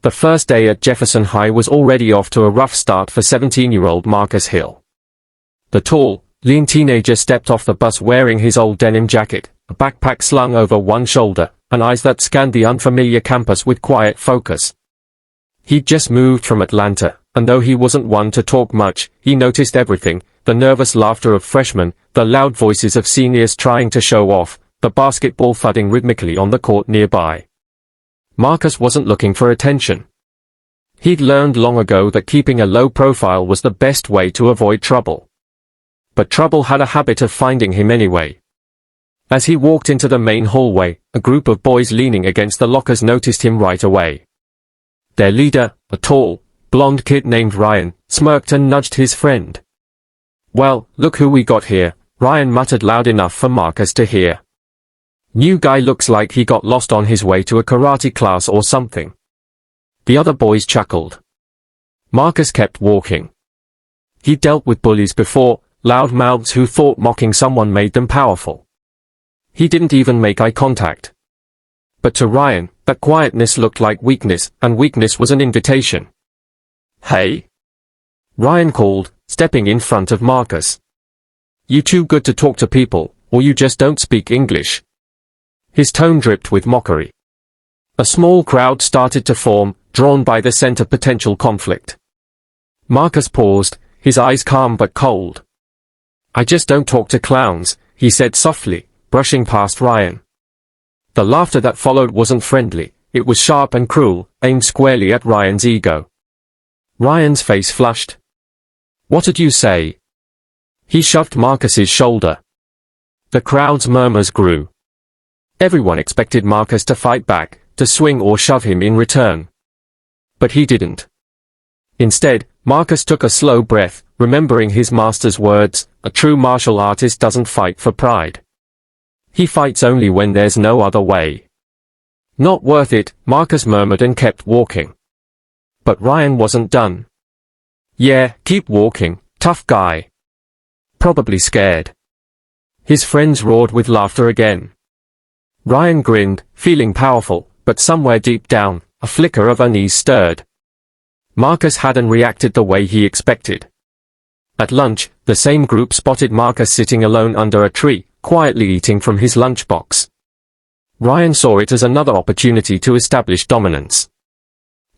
The first day at Jefferson High was already off to a rough start for 17-year-old Marcus Hill. The tall, lean teenager stepped off the bus wearing his old denim jacket, a backpack slung over one shoulder, and eyes that scanned the unfamiliar campus with quiet focus. He'd just moved from Atlanta, and though he wasn't one to talk much, he noticed everything: the nervous laughter of freshmen, the loud voices of seniors trying to show off, the basketball thudding rhythmically on the court nearby. Marcus wasn't looking for attention. He'd learned long ago that keeping a low profile was the best way to avoid trouble. But trouble had a habit of finding him anyway. As he walked into the main hallway, a group of boys leaning against the lockers noticed him right away. Their leader, a tall, blonde kid named Ryan, smirked and nudged his friend. "Well, look who we got here," Ryan muttered loud enough for Marcus to hear. "New guy looks like he got lost on his way to a karate class or something." The other boys chuckled. Marcus kept walking. He'd dealt with bullies before, loud mouths who thought mocking someone made them powerful. He didn't even make eye contact. But to Ryan, that quietness looked like weakness, and weakness was an invitation. "Hey!" Ryan called, stepping in front of Marcus. "You too good to talk to people, or you just don't speak English?" His tone dripped with mockery. A small crowd started to form, drawn by the scent of potential conflict. Marcus paused, his eyes calm but cold. "I just don't talk to clowns," he said softly, brushing past Ryan. The laughter that followed wasn't friendly, it was sharp and cruel, aimed squarely at Ryan's ego. Ryan's face flushed. "What did you say?" He shoved Marcus's shoulder. The crowd's murmurs grew. Everyone expected Marcus to fight back, to swing or shove him in return. But he didn't. Instead, Marcus took a slow breath, remembering his master's words: "A true martial artist doesn't fight for pride. He fights only when there's no other way." "Not worth it," Marcus murmured and kept walking. But Ryan wasn't done. "Yeah, keep walking, tough guy." Probably scared. His friends roared with laughter again. Ryan grinned, feeling powerful, but somewhere deep down, a flicker of unease stirred. Marcus hadn't reacted the way he expected. At lunch, the same group spotted Marcus sitting alone under a tree, quietly eating from his lunchbox. Ryan saw it as another opportunity to establish dominance.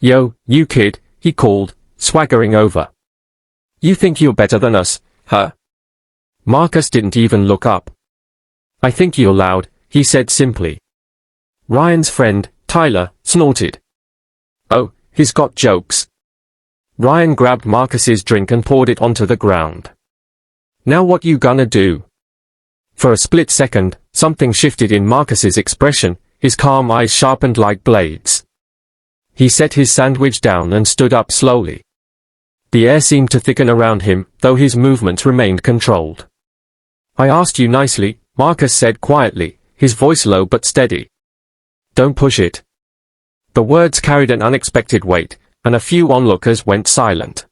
"Yo, you kid," he called, swaggering over. "You think you're better than us, huh?" Marcus didn't even look up. "I think you're loud," he said simply. Ryan's friend, Tyler, snorted. "Oh, he's got jokes." Ryan grabbed Marcus's drink and poured it onto the ground. "Now what you gonna do?" For a split second, something shifted in Marcus's expression, his calm eyes sharpened like blades. He set his sandwich down and stood up slowly. The air seemed to thicken around him, though his movements remained controlled. "I asked you nicely," Marcus said quietly, his voice low but steady. "Don't push it." The words carried an unexpected weight, and a few onlookers went silent.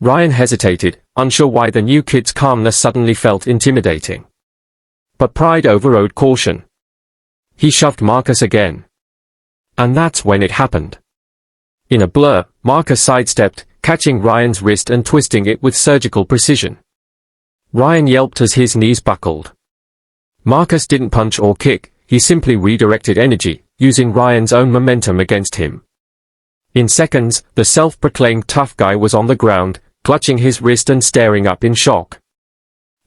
Ryan hesitated, unsure why the new kid's calmness suddenly felt intimidating. But pride overrode caution. He shoved Marcus again. And that's when it happened. In a blur, Marcus sidestepped, catching Ryan's wrist and twisting it with surgical precision. Ryan yelped as his knees buckled. Marcus didn't punch or kick, he simply redirected energy, using Ryan's own momentum against him. In seconds, the self-proclaimed tough guy was on the ground, clutching his wrist and staring up in shock.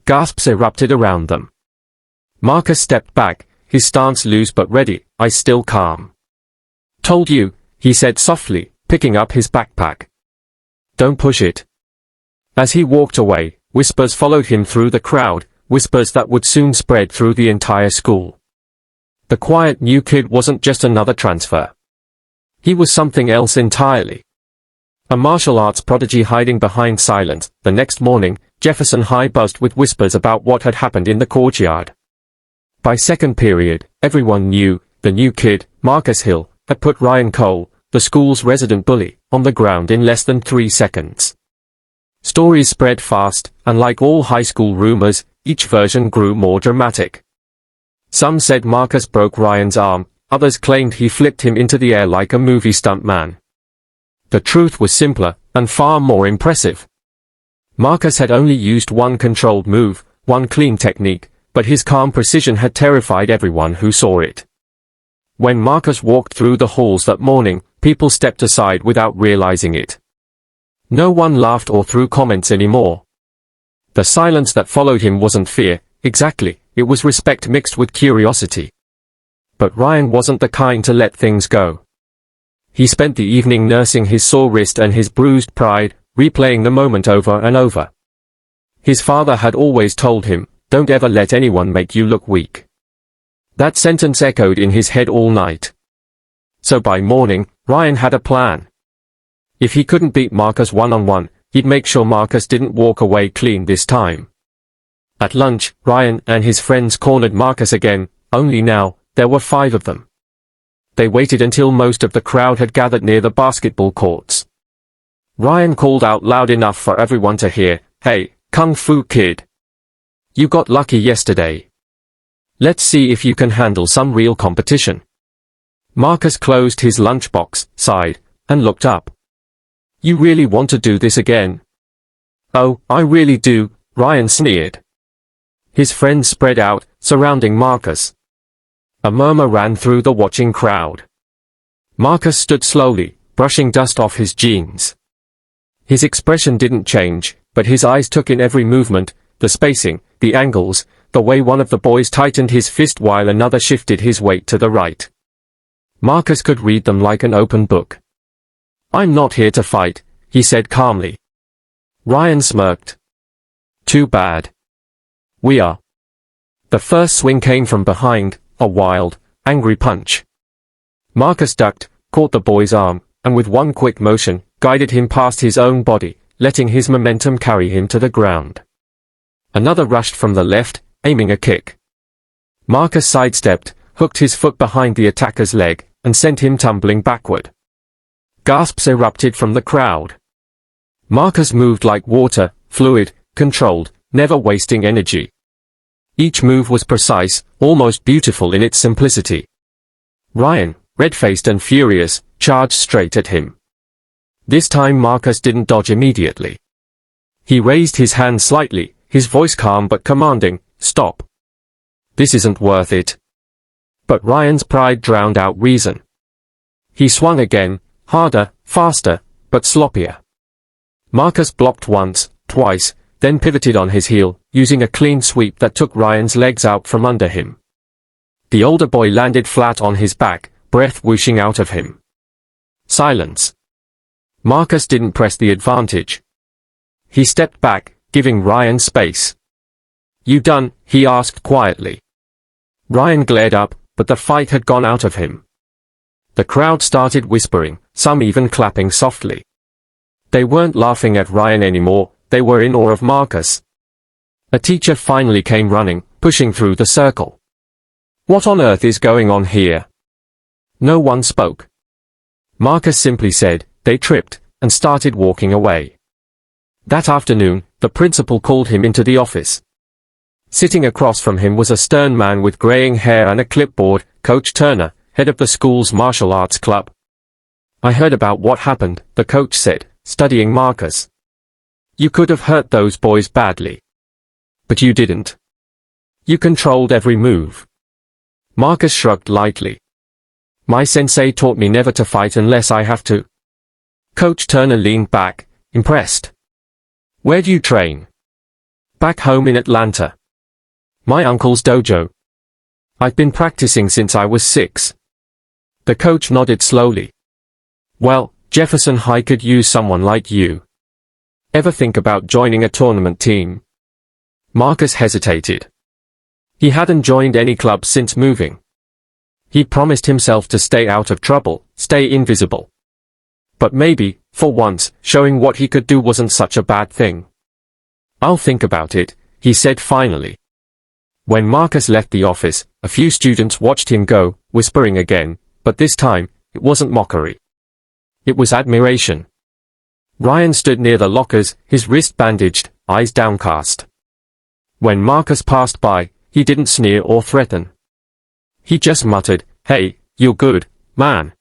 Gasps erupted around them. Marcus stepped back, his stance loose but ready, eyes still calm. "Told you," he said softly, picking up his backpack. "Don't push it." As he walked away, whispers followed him through the crowd, whispers that would soon spread through the entire school. The quiet new kid wasn't just another transfer. He was something else entirely. A martial arts prodigy hiding behind silence. The next morning, Jefferson High buzzed with whispers about what had happened in the courtyard. By second period, everyone knew, the new kid, Marcus Hill, had put Ryan Cole, the school's resident bully, on the ground in less than 3 seconds. Stories spread fast, and like all high school rumors, each version grew more dramatic. Some said Marcus broke Ryan's arm, others claimed he flipped him into the air like a movie stuntman. The truth was simpler, and far more impressive. Marcus had only used one controlled move, one clean technique, but his calm precision had terrified everyone who saw it. When Marcus walked through the halls that morning, people stepped aside without realizing it. No one laughed or threw comments anymore. The silence that followed him wasn't fear, exactly, it was respect mixed with curiosity. But Ryan wasn't the kind to let things go. He spent the evening nursing his sore wrist and his bruised pride, replaying the moment over and over. His father had always told him, "Don't ever let anyone make you look weak." That sentence echoed in his head all night. So by morning, Ryan had a plan. If he couldn't beat Marcus one-on-one, he'd make sure Marcus didn't walk away clean this time. At lunch, Ryan and his friends cornered Marcus again, only now, there were 5 of them. They waited until most of the crowd had gathered near the basketball courts. Ryan called out loud enough for everyone to hear, "Hey, Kung Fu Kid. You got lucky yesterday. Let's see if you can handle some real competition." Marcus closed his lunchbox, sighed, and looked up. "You really want to do this again?" "Oh, I really do," Ryan sneered. His friends spread out, surrounding Marcus. A murmur ran through the watching crowd. Marcus stood slowly, brushing dust off his jeans. His expression didn't change, but his eyes took in every movement, the spacing, the angles, the way one of the boys tightened his fist while another shifted his weight to the right. Marcus could read them like an open book. "I'm not here to fight," he said calmly. Ryan smirked. "Too bad. We are." The first swing came from behind, a wild, angry punch. Marcus ducked, caught the boy's arm, and with one quick motion, guided him past his own body, letting his momentum carry him to the ground. Another rushed from the left, aiming a kick. Marcus sidestepped, hooked his foot behind the attacker's leg, and sent him tumbling backward. Gasps erupted from the crowd. Marcus moved like water, fluid, controlled, never wasting energy. Each move was precise, almost beautiful in its simplicity. Ryan, red-faced and furious, charged straight at him. This time Marcus didn't dodge immediately. He raised his hand slightly, his voice calm but commanding, "Stop. This isn't worth it." But Ryan's pride drowned out reason. He swung again, harder, faster, but sloppier. Marcus blocked once, twice, then pivoted on his heel, using a clean sweep that took Ryan's legs out from under him. The older boy landed flat on his back, breath whooshing out of him. Silence. Marcus didn't press the advantage. He stepped back, giving Ryan space. "You done?" he asked quietly. Ryan glared up, but the fight had gone out of him. The crowd started whispering, some even clapping softly. They weren't laughing at Ryan anymore, they were in awe of Marcus. A teacher finally came running, pushing through the circle. "What on earth is going on here?" No one spoke. Marcus simply said, "They tripped," and started walking away. That afternoon, the principal called him into the office. Sitting across from him was a stern man with graying hair and a clipboard, Coach Turner, head of the school's martial arts club. "I heard about what happened," the coach said, studying Marcus. "You could have hurt those boys badly. But you didn't. You controlled every move." Marcus shrugged lightly. "My sensei taught me never to fight unless I have to." Coach Turner leaned back, impressed. "Where do you train?" "Back home in Atlanta. My uncle's dojo. I've been practicing since I was 6. The coach nodded slowly. "Well, Jefferson High could use someone like you. Ever think about joining a tournament team?" Marcus hesitated. He hadn't joined any club since moving. He promised himself to stay out of trouble, stay invisible. But maybe, for once, showing what he could do wasn't such a bad thing. "I'll think about it," he said finally. When Marcus left the office, a few students watched him go, whispering again, but this time, it wasn't mockery. It was admiration. Ryan stood near the lockers, his wrist bandaged, eyes downcast. When Marcus passed by, he didn't sneer or threaten. He just muttered, "Hey, you're good, man."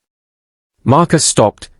Marcus stopped,